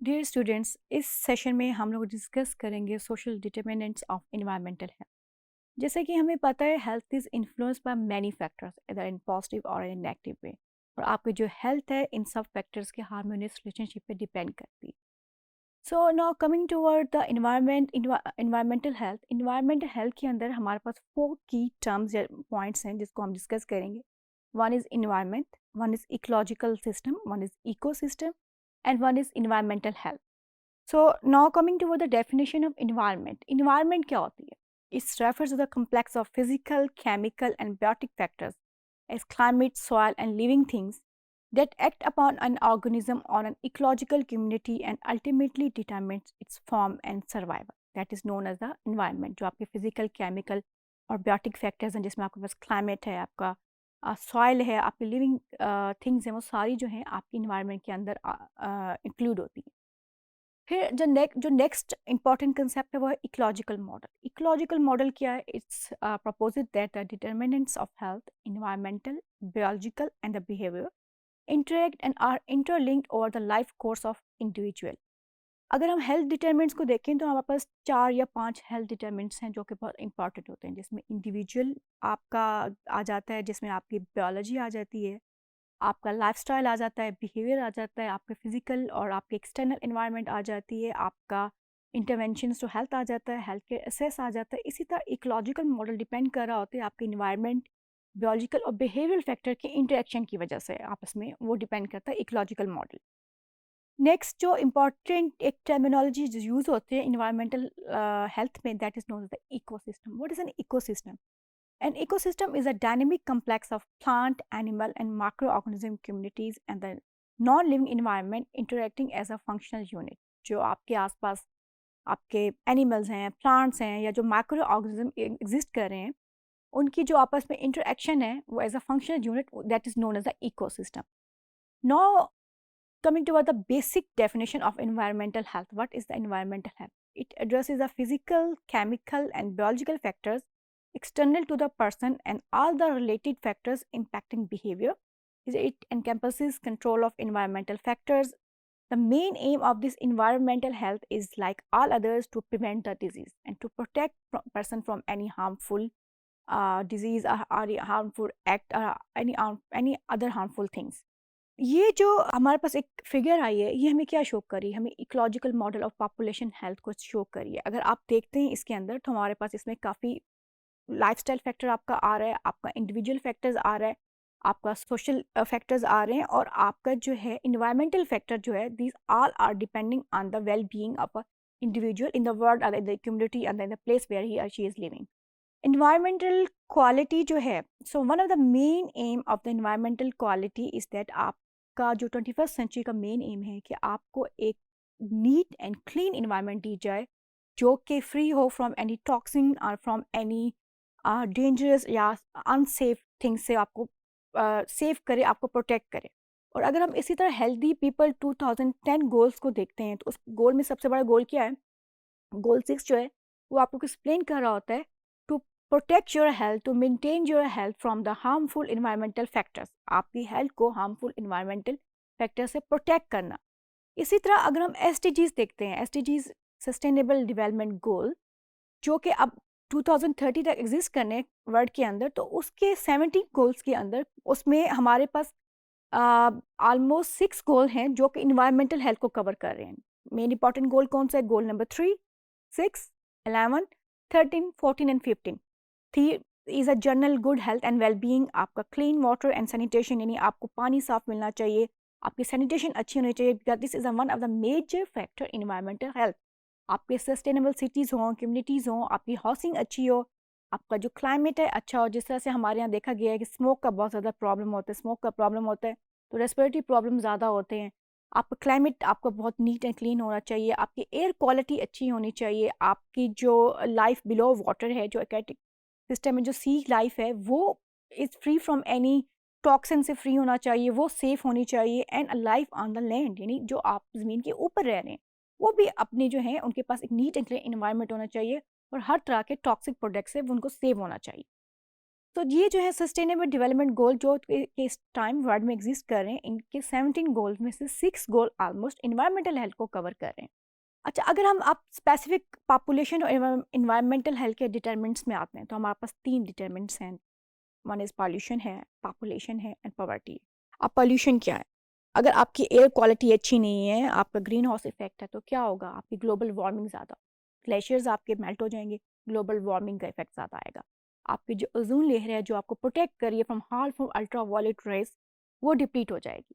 Dear students, इस session में हम लोग डिस्कस करेंगे social determinants of environmental health. जैसे कि हमें पता है health is influence by many factors इधर इन पॉजिटिव और इन नेगेटिव वे। और आपकी जो हेल्थ है इन सब फैक्टर्स के हार्मोनियस रिलेशनशिप पे डिपेंड करती है। So now coming toward the environmental health के अंदर हमारे पास 4 की टर्म्स या पॉइंट्स हैं जिसको हम डिस्कस करेंगे। One is environment, one is ecological system, one is ecosystem and one is environmental health. So now coming toward the definition of environment. Environment क्या होती है? It refers to the complex of physical, chemical and biotic factors as climate, soil and living things that act upon an organism or an ecological community and ultimately determines its form and survival. That is known as the environment. जो आपके physical, chemical और biotic factors हैं जिसमें आपके पास climate है, आपका soil है, आपकी living things हैं, वो सारी जो हैं आपकी environment के अंदर include होती हैं। फिर जो नेक्स्ट इंपॉर्टेंट कंसेप्ट है वो है इकोलॉजिकल मॉडल। इकोलॉजिकल मॉडल क्या है? It's proposed that the determinants of health, environmental, biological and the behaviour interact and are interlinked over the life course of individual. अगर हम हेल्थ डिटर्मिनेंट्स को देखें तो हमारे पास 4 या 5 हेल्थ डिटर्मिनेंट्स हैं जो कि बहुत इंपॉर्टेंट होते हैं, जिसमें इंडिविजुअल आपका आ जाता है, जिसमें आपकी बायोलॉजी आ जाती है, आपका लाइफ़स्टाइल आ जाता है, बिहेवियर आ जाता है, आपके फिज़िकल और आपके एक्सटर्नल एनवायरनमेंट आ जाती है, आपका इंटरवेंशंस टू हेल्थ आ जाता है, हेल्थ केयर असेस आ जाता है। इसी तरह इकोलॉजिकल मॉडल डिपेंड कर रहा होता है आपके एनवायरनमेंट, बायोलॉजिकल और बिहेवियरल फैक्टर के इंटरेक्शन की वजह से आपस में वो डिपेंड करता है इकोलॉजिकल मॉडल। नेक्स्ट जो इम्पॉर्टेंट एक टर्मिनोलॉजी जो यूज़ होती है इन्वायरमेंटल हेल्थ में, that is known as the ecosystem. What is an ecosystem? An ecosystem is a dynamic complex of plant, animal, and microorganism communities and the non-living environment interacting as a functional unit. जो आपके आसपास आपके animals हैं, plants हैं या जो micro organism exist कर रहे हैं, उनकी जो आपस में इंटरेक्शन है वो as a functional unit, that is known as the ecosystem. Now coming toward the basic definition of environmental health, what is the environmental health? It addresses the physical, chemical, and biological factors external to the person and all the related factors impacting behavior. It encompasses control of environmental factors. The main aim of this environmental health is, like all others, to prevent the disease and to protect person from any harmful disease or harmful act or any other harmful things. ये जो हमारे पास एक figure आई है, ये हमें क्या show कर रही है? हमें ecological model of population health को शो कर रही है। अगर आप देखते हैं इसके अंदर तो हमारे पास इसमें काफ़ी लाइफस्टाइल फैक्टर आपका आ रहा है, आपका इंडिविजुअल फैक्टर्स आ रहा है, आपका सोशल फैक्टर्स आ रहे हैं और आपका जो है इन्वायरमेंटल फैक्टर जो है, these all are depending on the well being of a individual in the world और in the community and in the place where he और she is living. Environmental quality जो है, so one of the main aim of the environmental quality is that आपका जो 21st century का main M है कि आपको एक नीट एंड क्लीन इन्वायरमेंट दी जाए जो कि फ्री हो फ्रॉम एनी टॉक्सिन और फ्रॉम एनी डेंजरस या अनसेफ थिंग्स से आपको सेव करे, आपको प्रोटेक्ट करे। और अगर हम इसी तरह हेल्दी पीपल 2010 गोल्स को देखते हैं तो उस गोल में सबसे बड़ा गोल क्या है? गोल 6 जो है वो आपको एक्सप्लेन कर रहा होता है to protect your health, to maintain your health from the harmful environmental factors, आपकी हेल्थ को हार्मफुल इन्वायरमेंटल फैक्टर से प्रोटेक्ट करना। इसी तरह अगर हम एसडीजीज देखते हैं, एसडीजीज सस्टेनेबल डेवलपमेंट गोल जो कि अब 2030 तक एग्जिस्ट करने वर्ल्ड के अंदर, तो उसके 17 गोल्स के अंदर उसमें हमारे पास ऑलमोस्ट 6 गोल हैं जो कि इन्वायरमेंटल हेल्थ को कवर कर रहे हैं। मेन इंपॉर्टेंट गोल कौन सा है? Goal number 3, 6, 11, 13, 14 and 15। 3 is a general good health and wellbeing, आपका क्लीन वाटर एंड सैनिटेशन, यानी आपको पानी साफ मिलना चाहिए, आपकी सैनिटेशन अच्छी होनी चाहिए, because this is one of the major factor environmental health. आपके सस्टेनेबल सिटीज़ हों, कम्युनिटीज़ हों, आपकी हाउसिंग अच्छी हो, आपका जो क्लाइमेट है अच्छा हो। जिस तरह से हमारे यहाँ देखा गया है कि स्मोक का बहुत ज़्यादा प्रॉब्लम होता है, स्मोक का प्रॉब्लम होता है तो रेस्पिरेटरी प्रॉब्लम ज़्यादा होते हैं। आपका क्लाइमेट आपका बहुत नीट एंड क्लीन होना चाहिए, आपकी एयर क्वालिटी अच्छी होनी चाहिए, आपकी जो लाइफ बिलो वाटर है, जो एक्वेटिक सिस्टम में जो सी लाइफ है वो is free from any toxin से फ्री होना चाहिए, वो सेफ होनी चाहिए। And a life on the land, यानी जो आप ज़मीन के ऊपर रह रहे हैं वो भी अपने जो हैं उनके पास एक नीट एंड क्लीन इन्वायरमेंट होना चाहिए और हर तरह के टॉक्सिक प्रोडक्ट से उनको सेव होना चाहिए। तो ये जो है सस्टेनेबल डेवलपमेंट गोल जो इस टाइम वर्ल्ड में एग्जिस्ट कर रहे हैं, इनके 17 गोल्स में से 6 गोल ऑलमोस्ट इन्वायरमेंटल हेल्थ को कवर कर रहे हैं। अच्छा, अगर हम आप स्पेसिफिक पॉपुलेशन और इन्वायरमेंटल हेल्थ के डिटरमिनेंट्स में आते हैं, तो हमारे पास 3 डिटरमिनेंट्स हैं। वन इज़ पॉल्यूशन है, पॉपुलेशन है एंड पॉवर्टी। अब पॉल्यूशन क्या है? अगर आपकी एयर क्वालिटी अच्छी नहीं है, आपका ग्रीन हाउस इफेक्ट है, तो क्या होगा? आपकी ग्लोबल वार्मिंग ज़्यादा, ग्लेशियर्स आपके मेल्ट हो जाएंगे, ग्लोबल वार्मिंग का इफेक्ट ज़्यादा आएगा। आपकी जो ओजोन लेयर है, जो आपको प्रोटेक्ट कर रही है from harmful ultra violet rays, वो डिप्लीट हो जाएगी।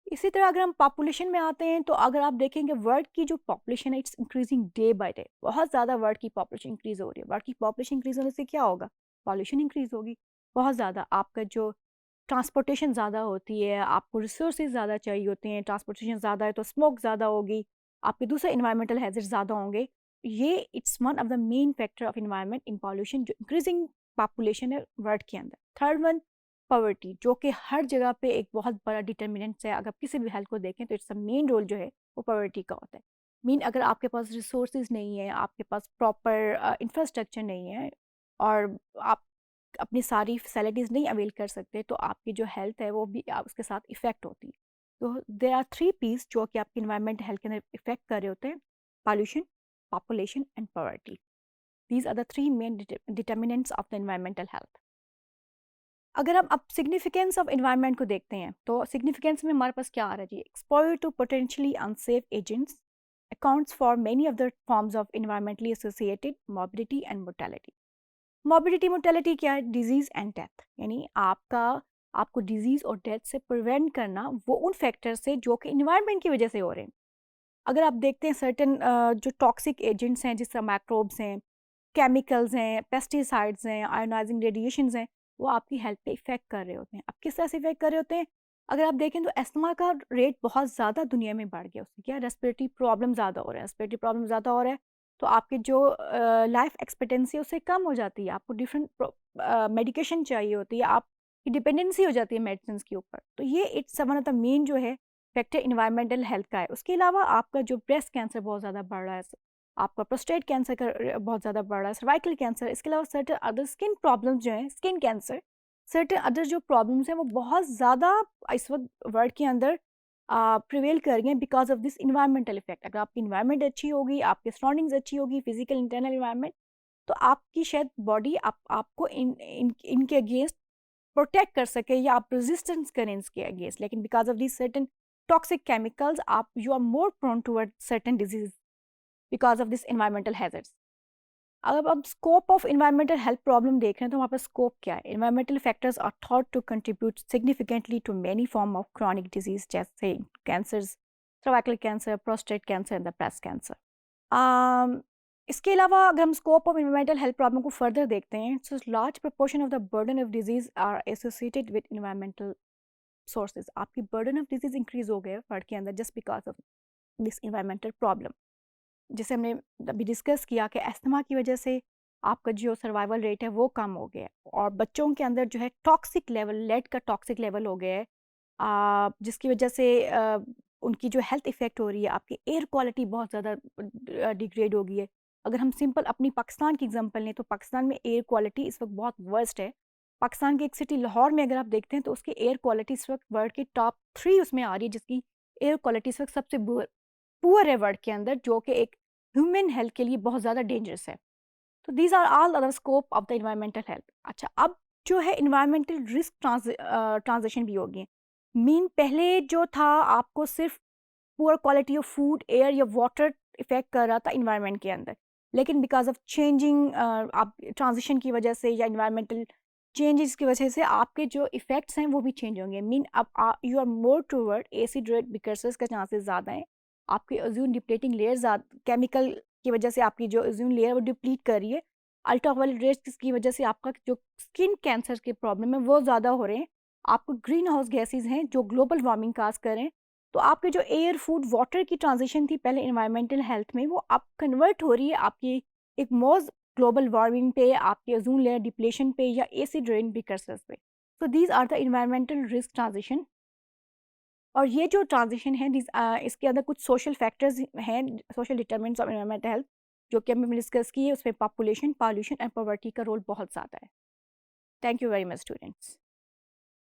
इसी तरह अगर हम पॉपुलेशन में आते हैं, तो अगर आप देखेंगे वर्ल्ड की जो पॉपुलेशन है, it's increasing day by day. बहुत ज़्यादा वर्ल्ड की पॉपुलेशन इंक्रीज हो रही है। वर्ल्ड की पॉपुलेशन इंक्रीज होने से क्या होगा? पॉल्यूशन इंक्रीज होगी बहुत ज़्यादा। आपका जो ट्रांसपोर्टेशन ज़्यादा होती है, आपको रिसोर्सेज ज़्यादा चाहिए होते हैं, ट्रांसपोर्टेशन ज़्यादा है तो स्मोक ज़्यादा होगी, आपके दूसरे इन्वायरमेंटल हैजर्ड ज़्यादा होंगे। ये it's one of the main factor of environment in pollution, जो इंक्रीजिंग पॉपुलेशन है वर्ल्ड के अंदर। थर्ड वन, पॉवर्टी, जो कि हर जगह पे एक बहुत बड़ा डिटर्मिनेंट है। अगर किसी भी हेल्थ को देखें तो इट्स अ मेन रोल जो है वो पॉवर्टी का होता है। मीन अगर आपके पास रिसोर्सेज नहीं है, आपके पास प्रॉपर इंफ्रास्ट्रक्चर नहीं है, और आप अपनी सारी फैसिलिटीज़ नहीं अवेल कर सकते, तो आपकी जो हेल्थ है वो भी उसके साथ इफ़ेक्ट होती है। तो देयर आर 3 पीस जो कि आपकी इन्वायरमेंट हेल्थ के अंदर इफ़ेक्ट कर रहे होते हैं: pollution, population and poverty. These are the 3 main determinants of the environmental health. अगर हम अब सिग्निफिकेंस ऑफ इन्वायरमेंट को देखते हैं, तो सिग्निफिकेंस में हमारे पास क्या आ रहा है जी? Exposure to potentially unsafe agents accounts for many of the forms of environmentally associated mobility and mortality. Mobility mortality क्या है? डिजीज़ एंड डेथ, यानी आपको डिजीज़ और डेथ से प्रिवेंट करना वो उन फैक्टर से जो कि इन्वायरमेंट की वजह से हो रहे हैं। अगर आप देखते हैं सर्टेन जो टॉक्सिक एजेंट्स हैं, जिस तरह माइक्रोब्स हैं, केमिकल्स हैं, पेस्टिसाइड्स हैं, आयोनाइजिंग रेडिएशंस हैं, वो आपकी हेल्थ पे इफ़ेक्ट कर रहे होते हैं। अब किस तरह से इफ़ेक्ट कर रहे होते हैं? अगर आप देखें तो अस्थमा का रेट बहुत ज़्यादा दुनिया में बढ़ गया। उससे क्या है? रेस्पिरेटरी प्रॉब्लम ज़्यादा हो रहा है। रेस्पिरेटरी प्रॉब्लम ज़्यादा हो रहा है, तो आपकी जो लाइफ एक्सपेक्टेंसी है उससे कम हो जाती है। आपको डिफरेंट मेडिकेशन चाहिए होती है, आपकी डिपेंडेंसी हो जाती है मेडिसिन के ऊपर। तो ये it's one of the main जो है फैक्टर इन्वायरमेंटल हेल्थ का है। उसके अलावा आपका जो ब्रेस्ट कैंसर बहुत ज़्यादा बढ़ रहा है, आपका प्रोस्टेट कैंसर का बहुत ज़्यादा बढ़ रहा है, सर्वाइकल कैंसर, इसके अलावा सर्टेन अदर स्किन प्रॉब्लम्स जो हैं, स्किन कैंसर, सर्टेन अदर जो प्रॉब्लम्स हैं वो बहुत ज़्यादा इस वक्त वर्ल्ड के अंदर प्रिवेल कर रही हैं because of this environmental effect. अगर आपकी इन्वायरमेंट अच्छी होगी, आपकी सराउंडिंग्स अच्छी होगी, फिजिकल इंटरनल इन्वायरमेंट, तो आपकी शायद बॉडी आपको इनके अगेंस्ट प्रोटेक्ट कर सके, या आप रेजिस्टेंस करें इसके अगेंस्ट। लेकिन because of this certain toxic chemicals, आप you are more prone toward certain disease because of this environmental hazards. अगर अब scope of environmental health problem देख रहे हैं, तो वहाँ पर स्कोप क्या है? Environmental factors are thought to contribute significantly to many form of chronic disease, जैसे cancers, cervical cancer, prostate cancer and the breast cancer. इसके अलावा अगर हम scope of environmental health problem को फर्दर देखते हैं, so large proportion of the burden of disease are associated with environmental sources. आपकी burden of disease increase हो गए वर्ल्ड के अंदर just because of this environmental problem. जैसे हमने अभी डिस्कस किया कि अस्थमा की वजह से आपका जो सर्वाइवल रेट है वो कम हो गया है, और बच्चों के अंदर जो है टॉक्सिक लेवल, लेड का टॉक्सिक लेवल हो गया है, जिसकी वजह से उनकी जो हेल्थ इफ़ेक्ट हो रही है, आपकी एयर क्वालिटी बहुत ज़्यादा डिग्रेड हो गई है। अगर हम सिंपल अपनी पाकिस्तान की एग्जांपल लें, तो पाकिस्तान में एयर क्वालिटी इस वक्त बहुत वर्स्ट है। पाकिस्तान की एक सिटी लाहौर में अगर आप देखते हैं, तो उसकी एयर क्वालिटी इस वक्त वर्ल्ड की टॉप 3 उसमें आ रही है, जिसकी एयर क्वालिटी इस वक्त सबसे पुअर है वर्ल्ड के अंदर, जो कि एक ह्यूमन हेल्थ के लिए बहुत ज़्यादा डेंजरस है। तो these are all other scope of the environmental health. अच्छा, अब जो है इन्वायरमेंटल रिस्क ट्रांजिशन भी होगी। मीन पहले जो था, आपको सिर्फ poor quality of food, air या वाटर इफेक्ट कर रहा था इन्वायरमेंट के अंदर, लेकिन बिकॉज ऑफ चेंजिंग आप ट्रांजिशन की वजह से या इन्वायरमेंटल चेंजेस की वजह से आपके जो इफेक्ट्स हैं वो भी चेंज होंगे। मीन अब you are more toward acid red precursors का चांसेस ज़्यादा हैं। आपकी ओजोन डिप्लीटिंग लेयर केमिकल की वजह से आपकी जो ओजोन लेयर वो डिप्लीट कर रही है। अल्ट्रावायलेट रेज की वजह से आपका जो स्किन कैंसर के प्रॉब्लम है वो ज़्यादा हो रहे हैं। आपको ग्रीन हाउस गैसेज हैं जो ग्लोबल वार्मिंग काज कर रहे हैं। तो आपके जो एयर, फूड, वाटर की ट्रांजिशन थी पहले इन्वायरमेंटल हेल्थ में, वो अब कन्वर्ट हो रही है आपकी एक मोज ग्लोबल वार्मिंग पे, आपके ओजोन लेयर डिप्लेशन पे, या एसिड रेन प्रिकर्सर्स पे। So these are the environmental risk transition. और ये जो ट्रांजिशन है इसके अंदर कुछ सोशल फैक्टर्स हैं, social determinants of environmental health, जो कि हमने डिस्कस की है। उसमें पॉपुलेशन, पॉल्यूशन एंड पॉवर्टी का रोल बहुत ज़्यादा है। Thank you very much, students.